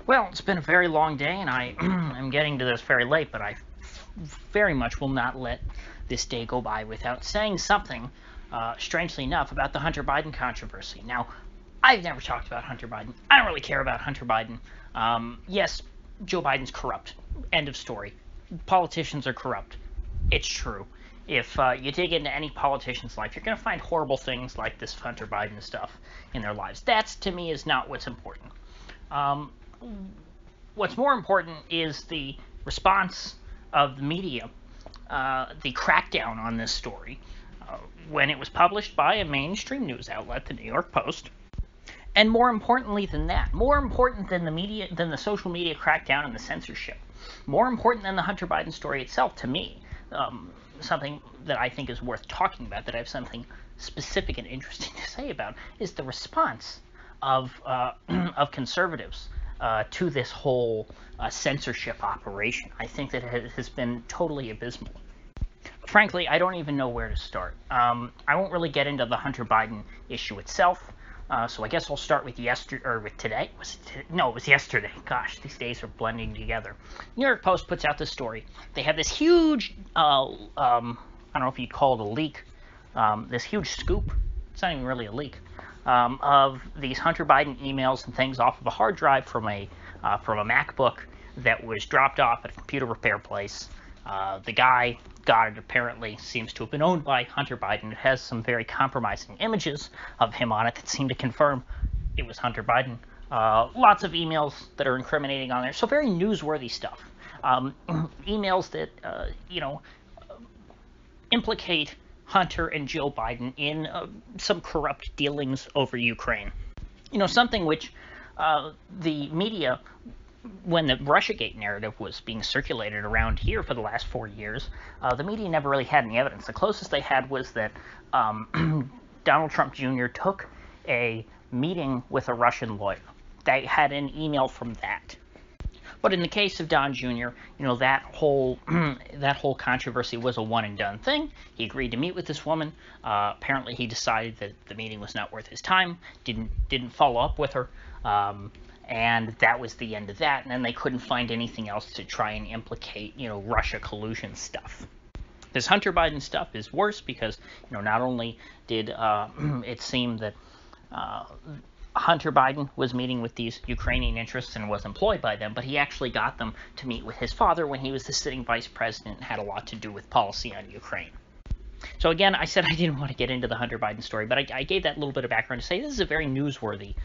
Well, it's been a very long day, and I am getting to this very late, but I very much will not let this day go by without saying something, strangely enough, about the Hunter Biden controversy. Now, I've never talked about Hunter Biden. I don't really care about Hunter Biden. Yes, Joe Biden's corrupt. End of story. Politicians are corrupt. It's true. If you dig into any politician's life, you're going to find horrible things like this Hunter Biden stuff in their lives. That, to me, is not what's important. What's more important is the response of the media, the crackdown on this story, when it was published by a mainstream news outlet, the New York Post. And more importantly than that, more important than the social media crackdown and the censorship, more important than the Hunter Biden story itself, to me, something that I think is worth talking about, that I have something specific and interesting to say about, is the response of conservatives to this whole censorship operation. I think that it has been totally abysmal. Frankly, I don't even know where to start. I won't really get into the Hunter Biden issue itself. So I guess I'll start with today. No, it was yesterday. Gosh, these days are blending together. New York Post puts out this story. They have this huge, I don't know if you'd call it a leak, this huge scoop. It's not even really a leak, of these Hunter Biden emails and things off of a hard drive from a MacBook that was dropped off at a computer repair place. The guy got it, apparently seems to have been owned by Hunter Biden. It has some very compromising images of him on it that seem to confirm it was Hunter Biden. Lots of emails that are incriminating on there, so very newsworthy stuff. Emails that, implicate Hunter and Joe Biden in some corrupt dealings over Ukraine. Something which the media, when the Russiagate narrative was being circulated around here for the last 4 years, the media never really had any evidence. The closest they had was that Donald Trump Jr. took a meeting with a Russian lawyer. They had an email from that. But in the case of Don Jr., that whole controversy was a one and done thing. He agreed to meet with this woman. Apparently, he decided that the meeting was not worth his time. Didn't follow up with her. And that was the end of that. And then they couldn't find anything else to try and implicate, Russia collusion stuff. This Hunter Biden stuff is worse because, not only did it seem that Hunter Biden was meeting with these Ukrainian interests and was employed by them, but he actually got them to meet with his father when he was the sitting vice president and had a lot to do with policy on Ukraine. So again, I said I didn't want to get into the Hunter Biden story, but I gave that little bit of background to say this is a very newsworthy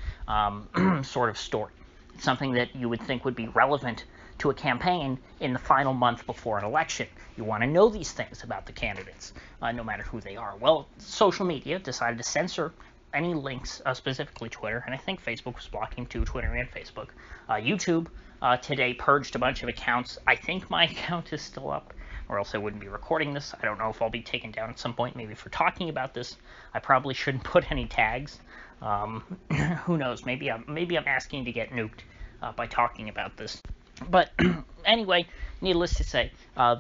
sort of story. It's something that you would think would be relevant to a campaign in the final month before an election. You want to know these things about the candidates, no matter who they are. Well, social media decided to censor any links, specifically Twitter, and I think Facebook was blocking too, Twitter and Facebook. YouTube today purged a bunch of accounts. I think my account is still up, or else I wouldn't be recording this. I don't know if I'll be taken down at some point, maybe for talking about this. I probably shouldn't put any tags. Who knows? Maybe I'm asking to get nuked by talking about this. But anyway, needless to say,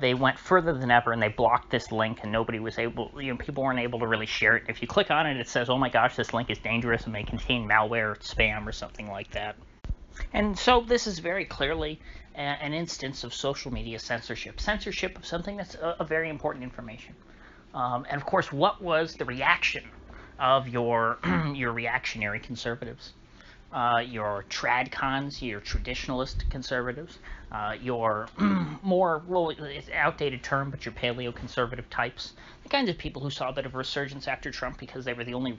they went further than ever and they blocked this link, and nobody was able, people weren't able to really share it. If you click on it, it says, oh my gosh, this link is dangerous and may contain malware or spam or something like that. And so this is very clearly an instance of social media censorship. Censorship of something that's a very important information. And of course, what was the reaction of your reactionary conservatives? Your tradcons, your traditionalist conservatives, your more, well, it's an outdated term, but your paleo-conservative types, the kinds of people who saw a bit of a resurgence after Trump because they were the only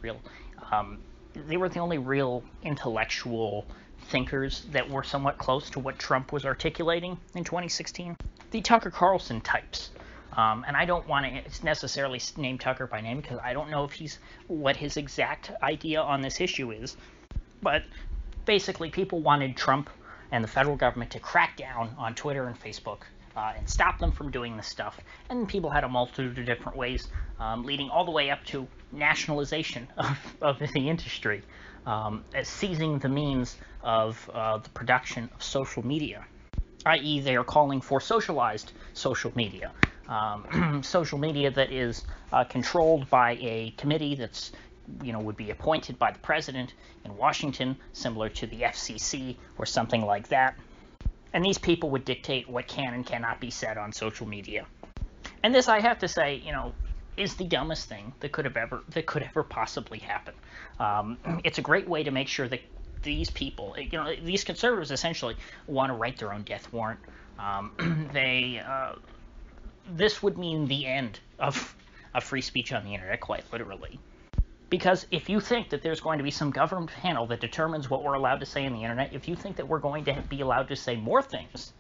real intellectual thinkers that were somewhat close to what Trump was articulating in 2016. The Tucker Carlson types. And I don't want to necessarily name Tucker by name because I don't know if what his exact idea on this issue is. But basically, people wanted Trump and the federal government to crack down on Twitter and Facebook and stop them from doing this stuff. And people had a multitude of different ways, leading all the way up to nationalization of the industry, as seizing the means of the production of social media, i.e. they are calling for socialized social media. Social media that is controlled by a committee that's would be appointed by the president in Washington, similar to the FCC or something like that. And these people would dictate what can and cannot be said on social media. And this, I have to say, is the dumbest thing that could ever possibly happen. It's a great way to make sure that these people, these conservatives essentially want to write their own death warrant. This would mean the end of free speech on the internet, quite literally. Because if you think that there's going to be some government panel that determines what we're allowed to say on the internet, if you think that we're going to be allowed to say more things,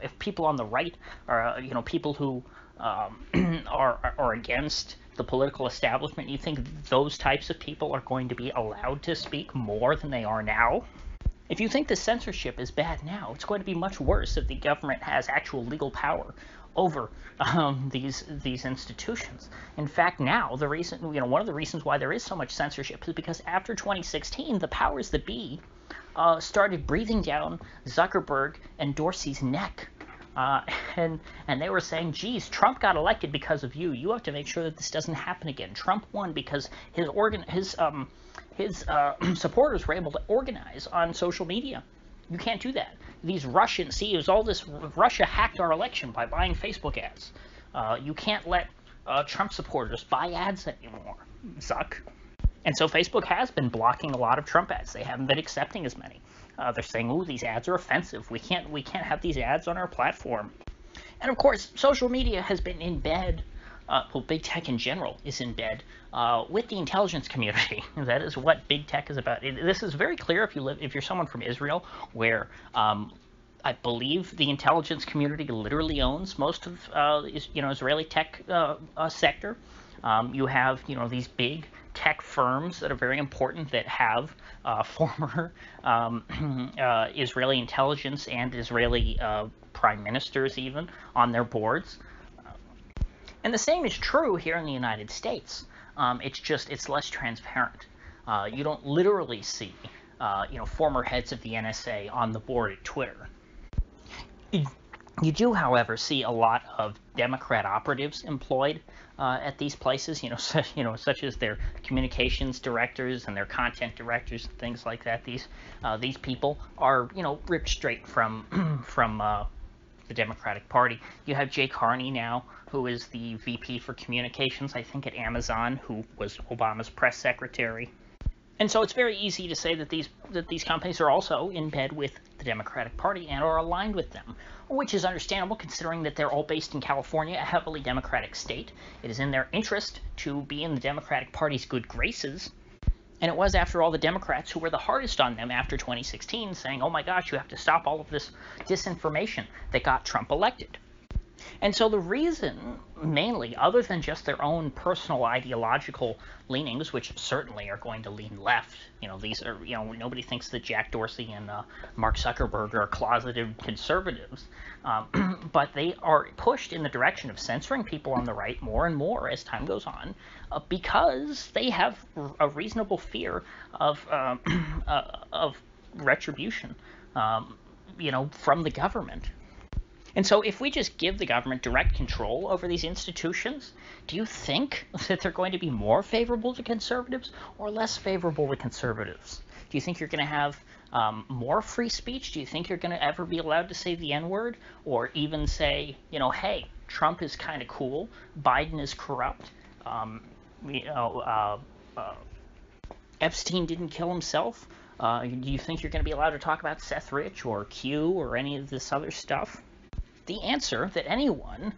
if people on the right are, people who are against the political establishment, you think those types of people are going to be allowed to speak more than they are now? If you think the censorship is bad now, it's going to be much worse if the government has actual legal power over these institutions. In fact, now one of the reasons why there is so much censorship is because after 2016, the powers that be started breathing down Zuckerberg and Dorsey's neck. And they were saying, geez, Trump got elected because of you. You have to make sure that this doesn't happen again. Trump won because his supporters were able to organize on social media. You can't do that. These Russian CEOs, Russia hacked our election by buying Facebook ads. You can't let Trump supporters buy ads anymore, Zuck. And so Facebook has been blocking a lot of Trump ads. They haven't been accepting as many. They're saying, "Ooh, these ads are offensive. We can't have these ads on our platform." And of course, social media has been in bed. Big tech in general is in bed with the intelligence community. That is what big tech is about. This is very clear if you're someone from Israel, where I believe the intelligence community literally owns most of Israeli tech sector. You have these big tech firms that are very important that have former Israeli intelligence and Israeli prime ministers even on their boards. And the same is true here in the United States. It's less transparent. You don't literally see former heads of the NSA on the board at Twitter. You do, however, see a lot of Democrat operatives employed at these places, such as their communications directors and their content directors and things like that. These people are, ripped straight from the Democratic Party. You have Jay Carney now, who is the VP for communications, I think, at Amazon, who was Obama's press secretary. And so it's very easy to say that these companies are also in bed with the Democratic Party and are aligned with them, which is understandable considering that they're all based in California, a heavily Democratic state. It is in their interest to be in the Democratic Party's good graces. And it was, after all, the Democrats who were the hardest on them after 2016, saying, oh my gosh, you have to stop all of this disinformation that got Trump elected. And so the reason, mainly, other than just their own personal ideological leanings, which certainly are going to lean left, these are, nobody thinks that Jack Dorsey and Mark Zuckerberg are closeted conservatives, but they are pushed in the direction of censoring people on the right more and more as time goes on, because they have a reasonable fear of retribution, from the government. And so if we just give the government direct control over these institutions, do you think that they're going to be more favorable to conservatives or less favorable to conservatives? Do you think you're going to have more free speech? Do you think you're going to ever be allowed to say the N-word, or even say, hey, Trump is kind of cool, Biden is corrupt, Epstein didn't kill himself? Do you think you're going to be allowed to talk about Seth Rich or Q or any of this other stuff? The answer that anyone,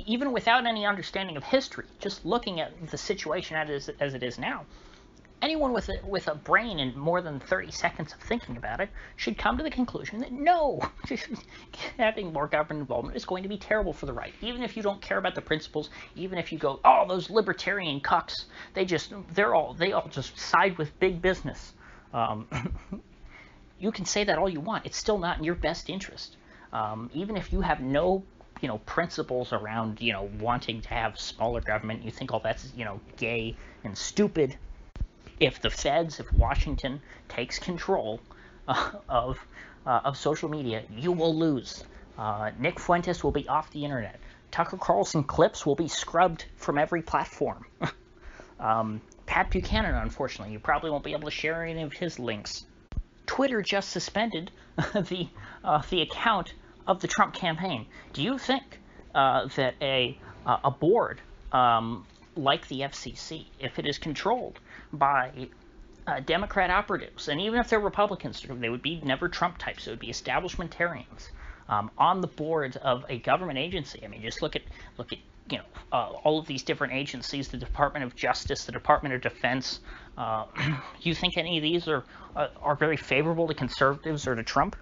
even without any understanding of history, just looking at the situation as it is now, anyone with a brain and more than 30 seconds of thinking about it should come to the conclusion that no, having more government involvement is going to be terrible for the right. Even if you don't care about the principles, even if you go, oh, those libertarian cucks, they all just side with big business. You can say that all you want. It's still not in your best interest. Even if you have no, principles around, wanting to have smaller government, you think, oh, that's, gay and stupid. If Washington takes control of social media, you will lose. Nick Fuentes will be off the internet. Tucker Carlson clips will be scrubbed from every platform. Pat Buchanan, unfortunately. You probably won't be able to share any of his links. Twitter just suspended the account of the Trump campaign. Do you think that a board like the FCC, if it is controlled by Democrat operatives, and even if they're Republicans, they would be never Trump types, it would be establishmentarians on the board of a government agency? I mean, just look at all of these different agencies, the Department of Justice, the Department of Defense. Do you think any of these are very favorable to conservatives or to Trump?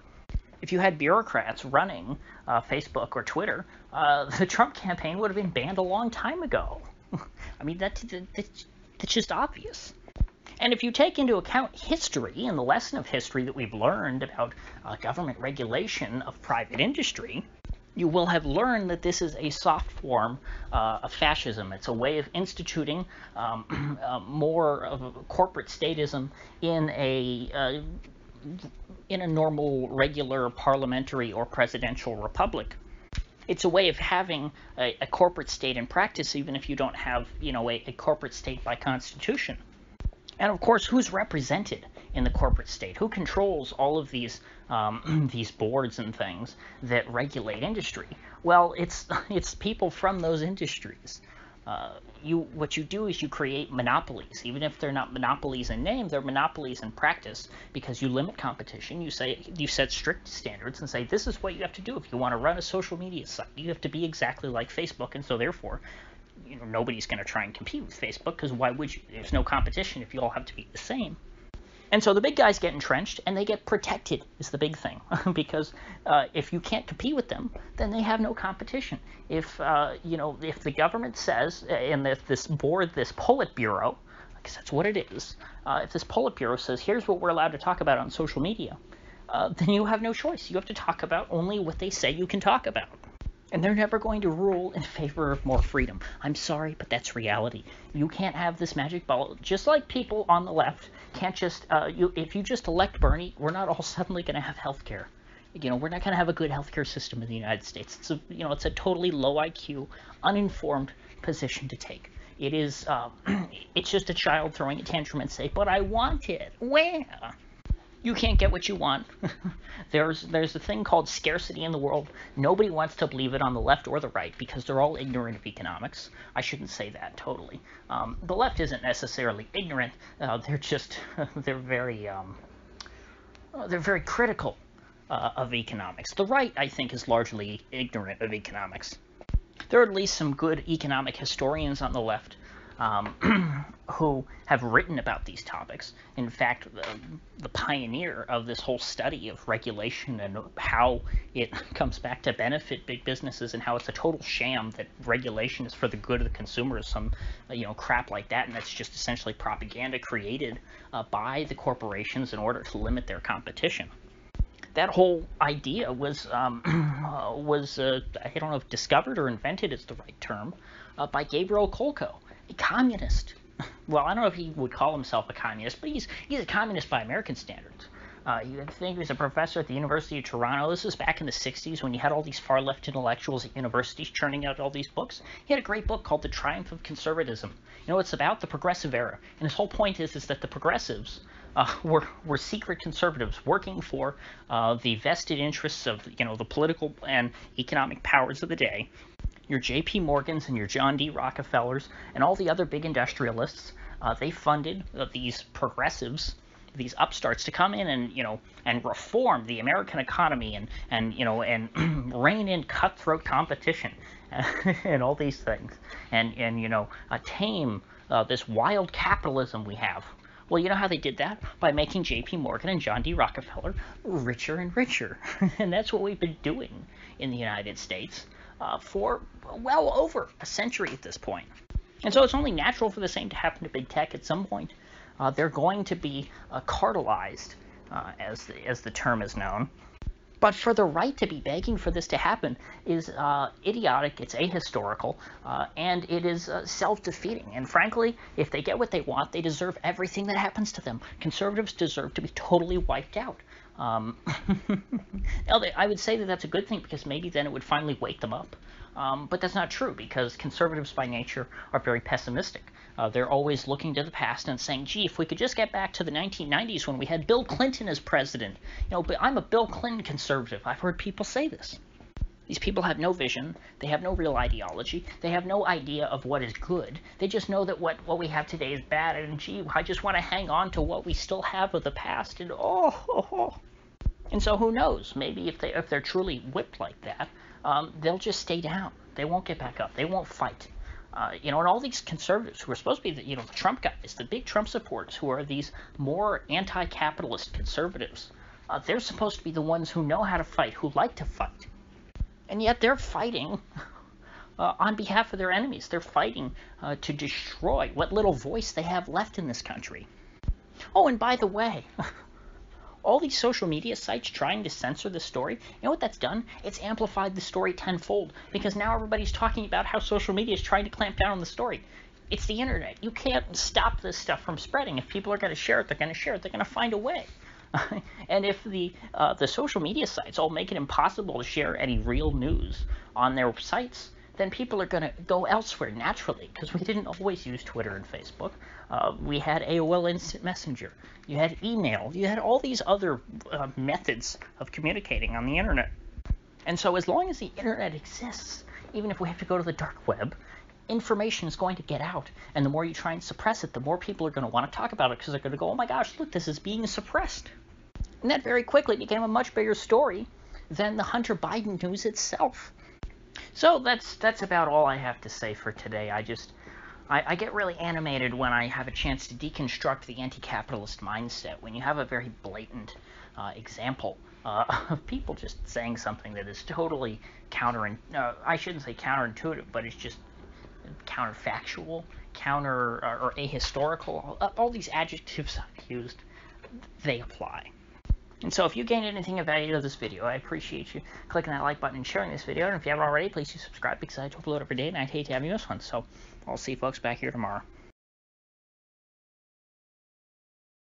If you had bureaucrats running Facebook or Twitter, the Trump campaign would have been banned a long time ago. I mean, that's just obvious. And if you take into account history and the lesson of history that we've learned about government regulation of private industry, you will have learned that this is a soft form of fascism. It's a way of instituting more of a corporate statism in a normal, regular parliamentary or presidential republic. It's a way of having a corporate state in practice, even if you don't have, a corporate state by constitution. And of course, who's represented in the corporate state? Who controls all of these boards and things that regulate industry? Well, it's people from those industries. What you do is you create monopolies. Even if they're not monopolies in name, they're monopolies in practice, because you limit competition. You set strict standards and say, this is what you have to do if you want to run a social media site. You have to be exactly like Facebook, and so therefore, nobody's going to try and compete with Facebook, because why would you? There's no competition if you all have to be the same. And so the big guys get entrenched, and they get protected, is the big thing. Because if you can't compete with them, then they have no competition. If the government says, and if this board, this Politburo, because that's what it is, if this Politburo says, here's what we're allowed to talk about on social media, then you have no choice. You have to talk about only what they say you can talk about. And they're never going to rule in favor of more freedom. I'm sorry, but that's reality. You can't have this magic ball. Just like people on the left can't just, if you just elect Bernie, we're not all suddenly going to have health care. We're not going to have a good healthcare system in the United States. It's a totally low IQ, uninformed position to take. It is, it's just a child throwing a tantrum and say, but I want it. Where? You can't get what you want. There's a thing called scarcity in the world. Nobody wants to believe it on the left or the right, because they're all ignorant of economics. I shouldn't say that totally. The left isn't necessarily ignorant. They're very critical of economics. The right, I think, is largely ignorant of economics. There are at least some good economic historians on the left who have written about these topics. In fact, the pioneer of this whole study of regulation and how it comes back to benefit big businesses, and how it's a total sham that regulation is for the good of the consumer, some crap like that, and that's just essentially propaganda created by the corporations in order to limit their competition. That whole idea was I don't know if discovered or invented is the right term, by Gabriel Kolko, a communist. Well, I don't know if he would call himself a communist, but he's a communist by American standards. You think he was a professor at the University of Toronto. This was back in the 60s when you had all these far-left intellectuals at universities churning out all these books. He had a great book called The Triumph of Conservatism. It's about the progressive era. And his whole point is that the progressives were secret conservatives working for the vested interests of the political and economic powers of the day. Your J.P. Morgans and your John D. Rockefellers and all the other big industrialists, they funded these progressives, these upstarts, to come in and reform the American economy and rein in cutthroat competition and all these things and tame this wild capitalism we have. Well, you know how they did that? By making J.P. Morgan and John D. Rockefeller richer and richer. And that's what we've been doing in the United States for well over a century at this point. And so it's only natural for the same to happen to big tech at some point. They're going to be cartelized, as the term is known. But for the right to be begging for this to happen is idiotic, it's ahistorical, and it is self-defeating. And frankly, if they get what they want, they deserve everything that happens to them. Conservatives deserve to be totally wiped out. Now, I would say that that's a good thing, because maybe then it would finally wake them up. But that's not true, because conservatives by nature are very pessimistic. They're always looking to the past and saying, gee, if we could just get back to the 1990s when we had Bill Clinton as president. But I'm a Bill Clinton conservative. I've heard people say this. These people have no vision. They have no real ideology. They have no idea of what is good. They just know that what we have today is bad. And gee, I just want to hang on to what we still have of the past. And And so who knows? Maybe if they're truly whipped like that, they'll just stay down. They won't get back up. They won't fight. And all these conservatives who are supposed to be the Trump guys, the big Trump supporters, who are these more anti-capitalist conservatives, they're supposed to be the ones who know how to fight, who like to fight. And yet they're fighting on behalf of their enemies. They're fighting to destroy what little voice they have left in this country. Oh, and by the way, all these social media sites trying to censor the story, you know what that's done? It's amplified the story tenfold, because now everybody's talking about how social media is trying to clamp down on the story. It's the internet. You can't stop this stuff from spreading. If people are going to share it, they're going to share it. They're going to find a way. And if the social media sites all make it impossible to share any real news on their sites, then people are going to go elsewhere naturally, because we didn't always use Twitter and Facebook. We had AOL Instant Messenger. You had email. You had all these other methods of communicating on the internet. And so as long as the internet exists, even if we have to go to the dark web, information is going to get out. And the more you try and suppress it, the more people are going to want to talk about it, because they're going to go, oh my gosh, look, this is being suppressed. And that very quickly became a much bigger story than the Hunter Biden news itself. So that's about all I have to say for today. I get really animated when I have a chance to deconstruct the anti-capitalist mindset, when you have a very blatant example of people just saying something that is totally I shouldn't say counterintuitive, but it's just counterfactual, or ahistorical. All these adjectives I've used, they apply. And so if you gained anything of value out of this video, I appreciate you clicking that like button and sharing this video. And if you haven't already, please do subscribe, because I upload every day and I'd hate to have you miss one. So I'll see you folks back here tomorrow.